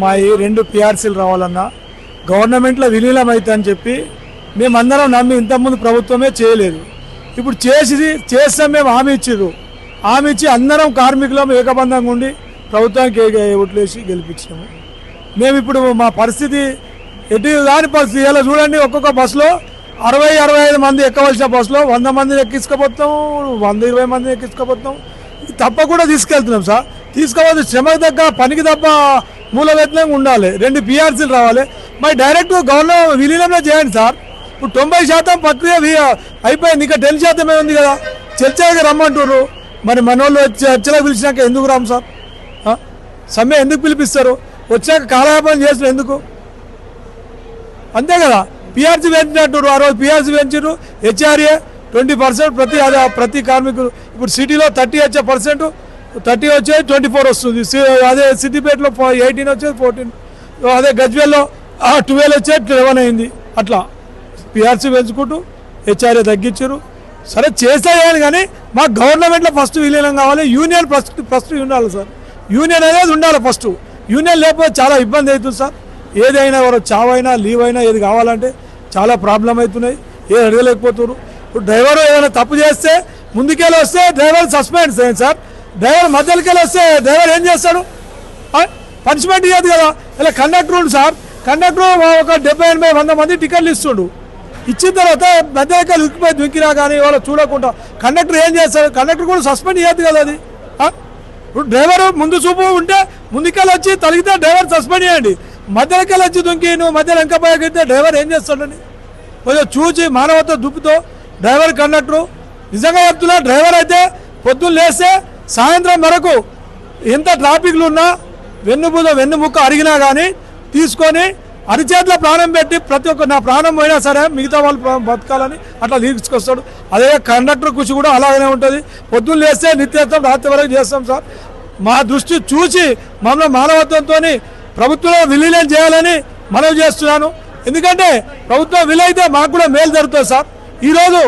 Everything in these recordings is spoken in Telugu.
మా ఈ 2 పిఆర్సీలు రావాలన్నా గవర్నమెంట్లో విలీనం అవుతుందని చెప్పి మేమందరం నమ్మి ఇంతకుముందు ప్రభుత్వమే చేయలేదు. ఇప్పుడు చేస్తే మేము హామీ ఇచ్చి అందరం కార్మికులం ఏకబంధంగా ఉండి ప్రభుత్వానికి ఓట్లేసి గెలిపించినాము. మేము ఇప్పుడు మా పరిస్థితి ఎటు కాని పరిస్థితి. ఇలా చూడండి, ఒక్కొక్క బస్సులో 60-65 మంది ఎక్కవలసిన బస్సులో 100 మందిని ఎక్కించుకోపోతాం, 120 మందిని ఎక్కించుకోపోతాం. తప్పకుండా తీసుకెళ్తున్నాం సార్. తీసుకోవాలి, శ్రమకు తగ్గ పనికి తప్ప మూల వేతనంగా ఉండాలి. 2 పిఆర్సీలు రావాలి. మరి డైరెక్ట్ గవర్నమెంట్ విలీనంలో చేయండి సార్. ఇప్పుడు 90% ప్రక్రియ అయిపోయింది, ఇంకా 10% ఉంది కదా. చర్చగా రమ్మంటారు. మరి మన వాళ్ళు చర్చలకు పిలిచినాక ఎందుకు రాము సార్? సమ్మె ఎందుకు పిలిపిస్తారు? వచ్చాక కాలయాపన చేస్తారు ఎందుకు? అంతే కదా. పిఆర్సీ పెంచినట్టు ఆ రోజు పిఆర్సీ పెంచారు. హెచ్ఆర్ఏ 20% ప్రతి కార్మికులు. ఇప్పుడు సిటీలో 30% 30 వచ్చేది 24 వస్తుంది. అదే సిద్దిపేటలో 18 వచ్చేది 14. అదే గజ్వేల్లో 12 వచ్చేది 11 అయింది. అట్లా పిఆర్సీ పెంచుకుంటూ హెచ్ఆర్ఏ తగ్గించారు. సరే చేస్తాయని, కానీ మాకు గవర్నమెంట్లో ఫస్ట్ విలీనం కావాలి. యూనియన్ ఫస్ట్ ఉండాలి సార్. యూనియన్ అనేది ఉండాలి ఫస్ట్. యూనియన్ లేకపోతే చాలా ఇబ్బంది అవుతుంది సార్. ఏదైనా చావైనా లీవ్ అయినా ఏది కావాలంటే చాలా ప్రాబ్లం అవుతున్నాయి. ఏది అడగలేకపోతున్నారు. ఇప్పుడు డ్రైవర్ ఏదైనా తప్పు చేస్తే ముందుకెళ్ళి వస్తే డ్రైవర్ సస్పెండ్ చేయండి సార్. డ్రైవర్ మధ్యలోకి వెళ్ళి వస్తే డ్రైవర్ ఏం చేస్తాడు? పనిష్మెంట్ ఇవ్వదు కదా. ఇలా కండక్టర్ ఉంది సార్. కండక్టర్ ఒక 70-80-100 మంది టికెట్లు ఇస్తుండు. ఇచ్చిన తర్వాత మధ్యలోకి ఉక్కిపోయి దుంకినా కానీ వాళ్ళు చూడకుండా కండక్టర్ ఏం చేస్తాడు? కండక్టర్ కూడా సస్పెండ్ చేయద్దు కదా అది. ఇప్పుడు డ్రైవర్ ముందు చూపు ఉంటే ముందుకెళ్ళి వచ్చి తలిగితే డ్రైవర్ సస్పెండ్ చేయండి. మధ్యలోకి వెళ్ళి వచ్చి దుంకి నువ్వు మధ్యలో వెంకపోయాకితే డ్రైవర్ ఏం చేస్తాడని కొంచెం చూసి మానవత దుప్పుతో డ్రైవర్ కండక్టరు నిజంగా చెప్తున్నా. డ్రైవర్ అయితే పొద్దున్న లేస్తే సాయంత్రం వరకు ఎంత ట్రాఫిక్లు ఉన్నా వెన్నుముక్క అరిగినా కానీ తీసుకొని అరిచేతిలో ప్రాణం పెట్టి ప్రతి ఒక్క నా ప్రాణం పోయినా సరే మిగతా వాళ్ళు బతకాలని అట్లా తీసుకొస్తాడు. అదే కండక్టర్ కృషి కూడా అలాగనే ఉంటుంది. పొద్దున్న లేస్తే నిత్యం రాత్రి వరకు చేస్తాం సార్. మా దృష్టి చూసి మమ్మల్ని మానవత్వంతో ప్రభుత్వంలో విలీనం చేయాలని మనవి చేస్తున్నాను. ఎందుకంటే ప్రభుత్వం విలీనైతే మాకు కూడా మేలు జరుగుతుంది సార్. ఈరోజు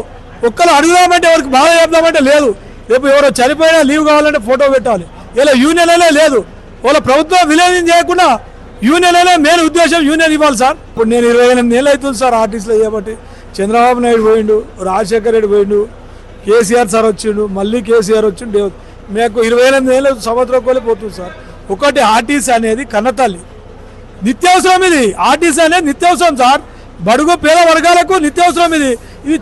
ఒక్కరు అడుగుదామంటే ఎవరికి బాధ చెప్దామంటే లేదు. రేపు ఎవరో చనిపోయినా లీవ్ కావాలంటే ఫోటో పెట్టాలి. ఇలా యూనియన్ అనే లేదు. వాళ్ళ ప్రభుత్వం విలీనం చేయకుండా యూనియన్ అనే మెయిన్ ఉద్దేశం యూనియన్ ఇవ్వాలి సార్. ఇప్పుడు నేను 28 ఏళ్ళు అవుతుంది సార్ ఆర్టీసీలో చేయబట్టి. చంద్రబాబు నాయుడు పోయిండు, రాజశేఖర రెడ్డి పోయిండు, కేసీఆర్ సార్ వచ్చిండు, మళ్ళీ కేసీఆర్ వచ్చిండు. మీకు 28 ఏళ్ళు సంవత్సరం పోతుంది సార్. ఒకటి ఆర్టీసీ అనేది కన్నతల్లి, నిత్యావసరం. ఇది ఆర్టీసీ అనేది నిత్యావసరం సార్. బడుగు పేద వర్గాలకు నిత్యావసరం ఇది.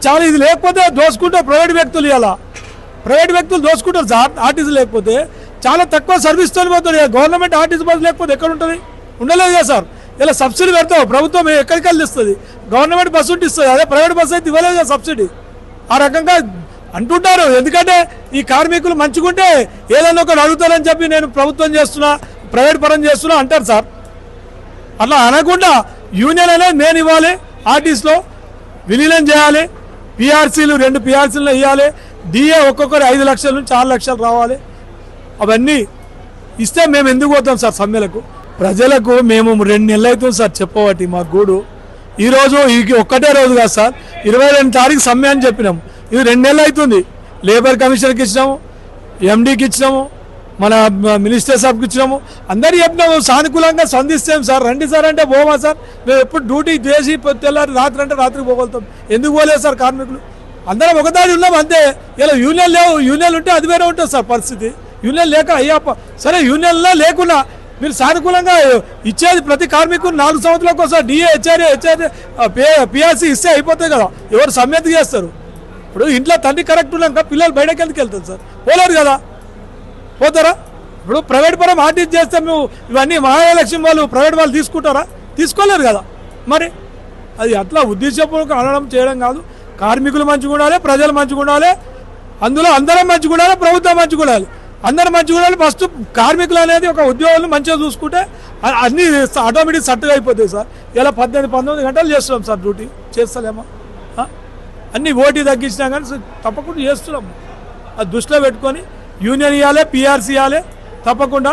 చాలా ఇది లేకపోతే దోసుకుంటే ప్రైవేట్ వ్యక్తులు దోసుకుంటారు సార్. ఆర్టీసీ లేకపోతే చాలా తక్కువ సర్వీస్ తో పోతుంది. గవర్నమెంట్ ఆర్టీసీ బస్సు లేకపోతే ఎక్కడ ఉంటుంది? ఉండలేదు కదా సార్. ఇలా సబ్సిడీ పెడతావు, ప్రభుత్వం ఎక్కడికి వెళ్ళి ఇస్తుంది? గవర్నమెంట్ బస్సు ఉంటే ఇస్తుంది. అదే ప్రైవేట్ బస్సు అయితే ఇవ్వలేదు కదా సబ్సిడీ. ఆ రకంగా అంటుంటారు. ఎందుకంటే ఈ కార్మికులు మంచిగుంటే ఏదన్నా ఒకటి అడుగుతారని చెప్పి నేను ప్రభుత్వం చేస్తున్నా, ప్రైవేట్ పరం చేస్తున్నా అంటారు సార్. అట్లా అనకుండా యూనియన్ అనేది నేను ఇవ్వాలి. ఆర్టీసీలో విలీనం చేయాలి. పిఆర్సీలు 2 పిఆర్సీలు ఇవ్వాలి. డిఏ ఒక్కొక్కరు 5 లక్షల నుంచి 6 లక్షలు రావాలి. అవన్నీ ఇస్తే మేము ఎందుకు పోతాం సార్ సమ్మెలకు? ప్రజలకు మేము 2 నెలలు అవుతుంది సార్ చెప్పబట్టి మా గూడు. ఈరోజు ఒక్కటే రోజు కాదు సార్, 22 తారీఖు సమ్మె అని చెప్పినాము. ఇది 2 నెలలు అవుతుంది. లేబర్ కమిషనర్కి ఇచ్చినాము, ఎండీకి ఇచ్చినాము, మన మినిస్టర్ సాబ్కి ఇచ్చినాము. అందరికీ చెప్పినాము. సానుకూలంగా స్పందిస్తాం సార్. రండి సార్ అంటే పోమా సార్. మేము ఎప్పుడు డ్యూటీ చేసి తెల్లారి రాత్రి అంటే రాత్రికి పోగలుగుతాం. ఎందుకు పోలేదు సార్? కార్మికులు అందరం ఒకదాని ఉన్నాం అంతే. ఇలా యూనియన్ లేవు. యూనియన్ ఉంటే అది వేరే ఉంటుంది సార్ పరిస్థితి. యూనియన్ లేక అయ్యాప సరే, యూనియన్లో లేకున్నా మీరు సానుకూలంగా ఇచ్చేది ప్రతి కార్మికులు 4 సంవత్సరాలకు ఒకసారి డిఏ హెచ్ఆర్ఏ పిఆర్సీ ఇస్తే అయిపోతాయి కదా. ఎవరు సమ్మెత చేస్తారు? ఇప్పుడు ఇంట్లో తండ్రి కరెక్ట్ ఉన్నాక పిల్లలు బయటకు ఎందుకు వెళ్తారు సార్? పోలేరు కదా. పోతారా? ఇప్పుడు ప్రైవేట్ పరం ఆర్టీసీ చేస్తే మేము ఇవన్నీ మహాలక్ష్మి వాళ్ళు ప్రైవేట్ వాళ్ళు తీసుకుంటారా? తీసుకోలేరు కదా. మరి అది అట్లా ఉద్దేశపూర్వక అనడం చేయడం కాదు. కార్మికులు మంచిగా ఉండాలి, ప్రజలు మంచిగా ఉండాలి, అందులో అందరం మంచిగా ఉండాలి, ప్రభుత్వం మంచిగా ఉండాలి, అందరం మంచిగా ఉండాలి. ఫస్ట్ కార్మికులు అనేది ఒక ఉద్యోగులు మంచిగా చూసుకుంటే అన్నీ ఆటోమేటిక్ సట్టుగా అయిపోతాయి సార్. ఇలా 18-19 గంటలు చేస్తున్నాం సార్ డ్యూటీ. చేస్తలేమా? అన్నీ ఓటీ తగ్గించినా కానీ తప్పకుండా చేస్తున్నాము. అది దృష్టిలో పెట్టుకొని యూనియన్ ఇవ్వాలి, పిఆర్సీ ఇవ్వాలి తప్పకుండా.